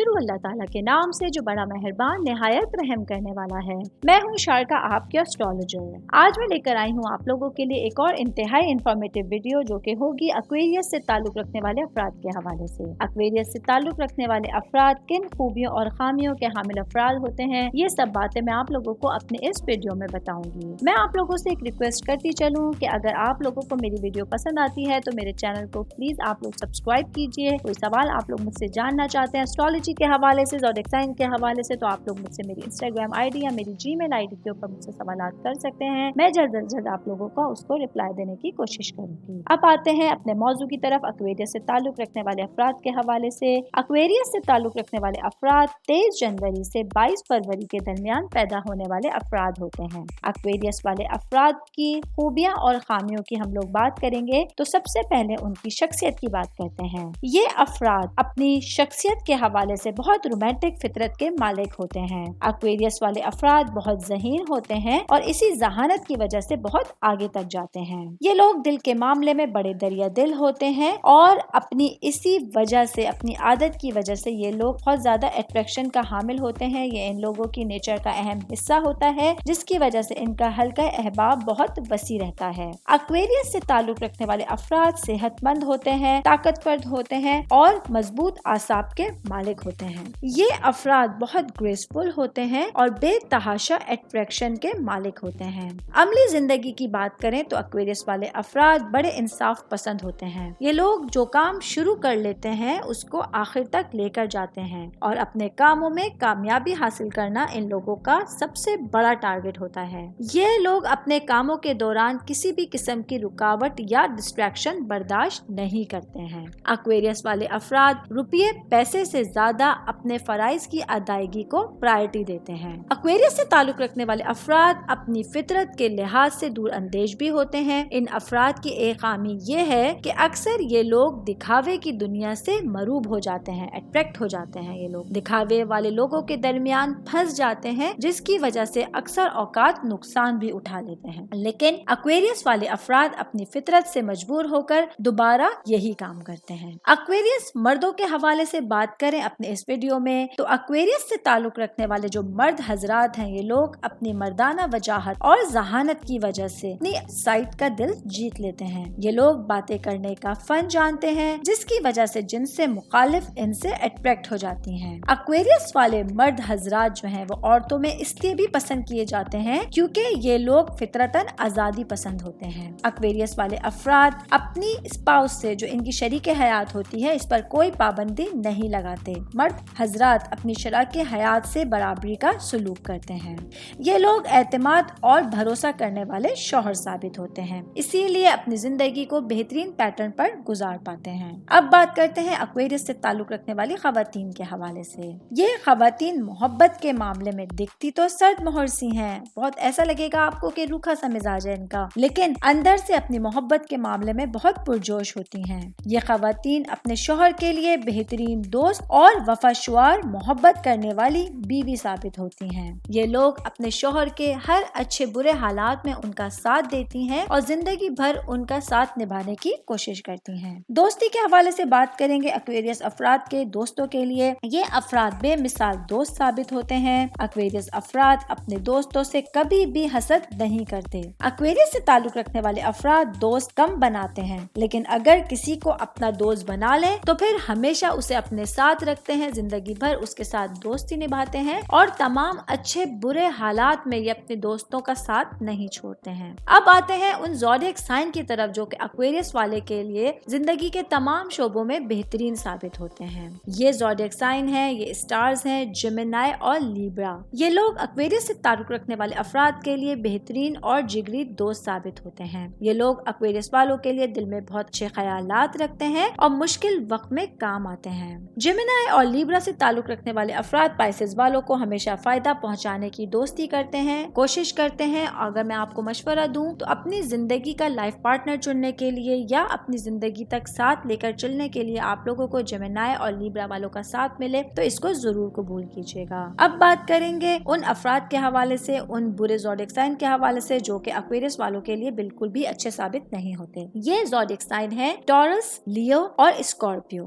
شروع اللہ تعالیٰ کے نام سے جو بڑا مہربان نہایت رحم کرنے والا ہے۔ میں ہوں شارکا، آپ کی اسٹرالوجر۔ آج میں لے کر آئی ہوں آپ لوگوں کے لیے ایک اور انتہائی انفارمیٹیو ویڈیو جو کہ ہوگی ایکویریس سے تعلق رکھنے والے افراد کے حوالے سے۔ ایکویریس سے تعلق رکھنے والے افراد کن خوبیوں اور خامیوں کے حامل افراد ہوتے ہیں، یہ سب باتیں میں آپ لوگوں کو اپنے اس ویڈیو میں بتاؤں گی۔ میں آپ لوگوں سے ایک ریکویسٹ کرتی چلوں کہ اگر آپ لوگوں کو میری ویڈیو پسند آتی ہے تو میرے چینل کو پلیز آپ لوگ سبسکرائب کیجیے۔ کوئی سوال آپ لوگ مجھ سے جاننا چاہتے ہیں اسٹرالوجی کے حوالے سے، زوڈیک سائن کے حوالے سے، تو آپ لوگ مجھ سے میری انسٹاگرام آئی ڈی یا میری جی میل آئی ڈی کے اوپر مجھ سے سوالات کر سکتے ہیں۔ میں جلد از جلد آپ لوگوں کو اس کو رپلائی دینے کی کوشش کروں گی۔ اب آتے ہیں اپنے موضوع کی طرف، ایکویریس سے تعلق رکھنے والے افراد کے حوالے سے۔ ایکویریس سے تعلق رکھنے والے افراد 23 جنوری سے 22 فروری کے درمیان پیدا ہونے والے افراد ہوتے ہیں۔ ایکویریس والے افراد کی خوبیاں اور خامیوں کی ہم لوگ بات کریں گے تو سب سے پہلے ان کی شخصیت کی بات کرتے ہیں۔ یہ افراد اپنی شخصیت کے حوالے سے بہت رومانٹک فطرت کے مالک ہوتے ہیں۔ ایکویریس والے افراد بہت ذہین ہوتے ہیں اور اسی ذہانت کی وجہ سے بہت آگے تک جاتے ہیں۔ یہ لوگ دل کے معاملے میں بڑے دریا دل ہوتے ہیں اور اپنی اسی وجہ سے، اپنی عادت کی وجہ سے یہ لوگ بہت زیادہ اٹریکشن کا حامل ہوتے ہیں۔ یہ ان لوگوں کی نیچر کا اہم حصہ ہوتا ہے جس کی وجہ سے ان کا حلقہ احباب بہت وسیع رہتا ہے۔ ایکویریس سے تعلق رکھنے والے افراد صحت مند ہوتے ہیں، طاقتور ہوتے ہیں اور مضبوط اعصاب کے مالک ہوتے ہیں۔ یہ افراد بہت گریسفل ہوتے ہیں اور بے تحاشا اٹریکشن کے مالک ہوتے ہیں۔ عملی زندگی کی بات کریں تو ایکویریس والے افراد بڑے انصاف پسند ہوتے ہیں۔ یہ لوگ جو کام شروع کر لیتے ہیں اس کو آخر تک لے کر جاتے ہیں اور اپنے کاموں میں کامیابی حاصل کرنا ان لوگوں کا سب سے بڑا ٹارگٹ ہوتا ہے۔ یہ لوگ اپنے کاموں کے دوران کسی بھی قسم کی رکاوٹ یا ڈسٹریکشن برداشت نہیں کرتے ہیں۔ ایکویریس والے افراد روپیے پیسے سے زیادہ اپنے فرائض کی ادائیگی کو پرائرٹی دیتے ہیں۔ ایکویریس سے تعلق رکھنے والے افراد اپنی فطرت کے لحاظ سے دور اندیش بھی ہوتے ہیں۔ ان افراد کی ایک خامی یہ ہے کہ اکثر یہ لوگ دکھاوے کی دنیا سے مروب ہو جاتے ہیں، اٹریکٹ ہو جاتے ہیں۔ یہ لوگ دکھاوے والے لوگوں کے درمیان پھنس جاتے ہیں جس کی وجہ سے اکثر اوقات نقصان بھی اٹھا لیتے ہیں، لیکن ایکویریس والے افراد اپنی فطرت سے مجبور ہو کر دوبارہ یہی کام کرتے ہیں۔ ایکویریس مردوں کے حوالے سے بات کریں اپنے اس ویڈیو میں تو ایکویریس سے تعلق رکھنے والے جو مرد حضرات ہیں، یہ لوگ اپنی مردانہ وجاہت اور ذہانت کی وجہ سے اپنی سائٹ کا دل جیت لیتے ہیں۔ یہ لوگ باتیں کرنے کا فن جانتے ہیں جس کی وجہ سے جن سے مخالف ان سے اٹریکٹ ہو جاتی ہیں۔ ایکویریس والے مرد حضرات جو ہیں وہ عورتوں میں اس لیے بھی پسند کیے جاتے ہیں کیونکہ یہ لوگ فطرتاً آزادی پسند ہوتے ہیں۔ ایکویریس والے افراد اپنی اسپاؤس سے جو ان کی شریک حیات ہوتی ہے اس پر کوئی پابندی نہیں لگاتے۔ مرد حضرات اپنی شراکت حیات سے برابری کا سلوک کرتے ہیں۔ یہ لوگ اعتماد اور بھروسہ کرنے والے شوہر ثابت ہوتے ہیں، اسی لیے اپنی زندگی کو بہترین پیٹرن پر گزار پاتے ہیں۔ اب بات کرتے ہیں ایکویریس سے تعلق رکھنے والی خواتین کے حوالے سے۔ یہ خواتین محبت کے معاملے میں دکھتی تو سرد مہر سی ہیں، بہت ایسا لگے گا آپ کو کہ روکھا سا مزاج ہے ان کا، لیکن اندر سے اپنی محبت کے معاملے میں بہت پرجوش ہوتی ہیں۔ یہ خواتین اپنے شوہر کے لیے بہترین دوست اور وفاشوار محبت کرنے والی بیوی ثابت ہوتی ہیں۔ یہ لوگ اپنے شوہر کے ہر اچھے برے حالات میں ان کا ساتھ دیتی ہیں اور زندگی بھر ان کا ساتھ نبھانے کی کوشش کرتی ہیں۔ دوستی کے حوالے سے بات کریں گے ایکویریس افراد کے دوستوں کے لیے، یہ افراد بے مثال دوست ثابت ہوتے ہیں۔ ایکویریس افراد اپنے دوستوں سے کبھی بھی حسد نہیں کرتے۔ ایکویریس سے تعلق رکھنے والے افراد دوست کم بناتے ہیں، لیکن اگر کسی کو اپنا دوست بنا لیں تو پھر ہمیشہ اسے اپنے ساتھ رکھتے ہیں، زندگی بھر اس کے ساتھ دوستی نبھاتے ہیں اور تمام اچھے برے حالات میں یہ اپنے دوستوں کا ساتھ نہیں چھوڑتے ہیں۔ اب آتے ہیں ان زوڈیک سائن کی طرف جو کہ ایکویریس والے کے لیے زندگی کے تمام شعبوں میں بہترین ثابت ہوتے ہیں۔ یہ زوڈیک سائن ہیں، یہ اسٹارز ہیں جیمینائی اور لیبرا۔ یہ لوگ ایکویریس سے تعلق رکھنے والے افراد کے لیے بہترین اور جگری دوست ثابت ہوتے ہیں۔ یہ لوگ ایکویریس والوں کے لیے دل میں بہت اچھے خیالات رکھتے ہیں اور مشکل وقت میں کام آتے ہیں۔ جیمینائی اور لیبرا سے تعلق رکھنے والے افراد پائسز والوں کو ہمیشہ فائدہ پہنچانے کی دوستی کرتے ہیں، کوشش کرتے ہیں۔ اگر میں آپ کو مشورہ دوں تو اپنی زندگی کا لائف پارٹنر چننے کے لیے یا اپنی زندگی تک ساتھ لے کر چلنے کے لیے آپ لوگوں کو جیمینائی اور لیبرا والوں کا ساتھ ملے تو اس کو ضرور قبول کیجیے گا۔ اب بات کریں گے ان افراد کے حوالے سے، ان برے زوڈیک سائن کے حوالے سے جو کہ ایکویریس والوں کے لیے بالکل بھی اچھے ثابت نہیں ہوتے۔ یہ زوڈیک سائن ہے ٹورس، لیو اور اسکارپیو۔